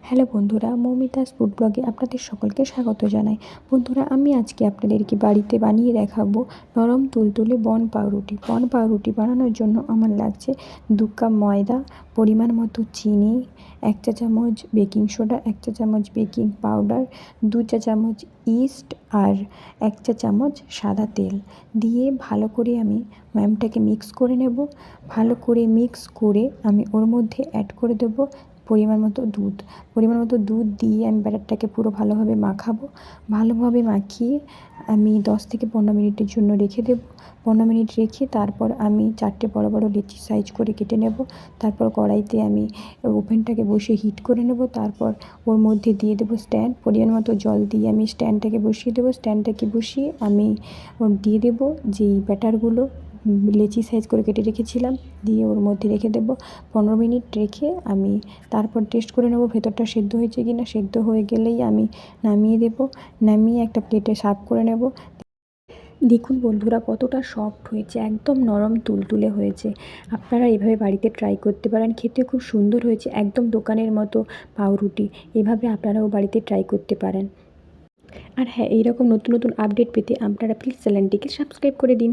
Hello বন্ধুরা, Moumita's food ব্লগে আপনাদের সকলকে স্বাগত জানাই। বন্ধুরা, আমি আজকে আপনাদেরকে বাড়িতে বানিয়ে দেখাবো নরম তুলতুলে বন পাউরুটি। বন পাউরুটি বানানোর জন্য আমার লাগছে 2 কাপ ময়দা, পরিমাণ মতো চিনি, 1 চা চামচ বেকিং সোডা, 1 চা চামচ বেকিং পাউডার, 2 চা চামচ ইস্ট আর 1 চা চামচ সাদা তেল দিয়ে ভালো করে আমি ময়ামটাকে মিক্স করে নেব। ভালো করে মিক্স করে আমি ওর মধ্যে অ্যাড করে দেবো পরিমাণ মতো দুধ দিয়ে আমি ব্যাটারটাকে পুরো ভালোভাবে মাখাবো। ভালোভাবে মাখিয়ে আমি 10 থেকে 15 মিনিটের জন্য রেখে দেবো। 15 মিনিট রেখে তারপর আমি 4টে বড় বড় লেচি সাইজ করে কেটে নেব। তারপর কড়াইতে আমি ওভেনটাকে বসিয়ে হিট করে নেব। তারপর ওর মধ্যে দিয়ে দেবো স্ট্যান্ড, পরিমাণ মতো জল দিয়ে আমি স্ট্যান্ডটাকে বসিয়ে দেবো। স্ট্যান্ডটাকে বসিয়ে আমি দিয়ে দেবো যেই ব্যাটারগুলো লেচি সাইজ করে কেটে রেখেছিলাম, দিয়ে ওর মধ্যে রেখে দেবো। 15 মিনিট রেখে আমি তারপর টেস্ট করে নেব ভেতরটা সেদ্ধ হয়েছে কি না। সেদ্ধ হয়ে গেলেই আমি নামিয়ে দেব। নামিয়ে একটা প্লেটে সার্ভ করে নেব। দেখুন বন্ধুরা, কতটা সফট হয়েছে, একদম নরম তুলতুলে হয়েছে। আপনারা এভাবে বাড়িতে ট্রাই করতে পারেন, খেতে খুব সুন্দর হয়েছে, একদম দোকানের মতো পাউরুটি। এভাবে আপনারাও বাড়িতে ট্রাই করতে পারেন। আর হ্যাঁ, এইরকম নতুন নতুন আপডেট পেতে আপনারা প্লিজ চ্যানেলটিকে সাবস্ক্রাইব করে দিন।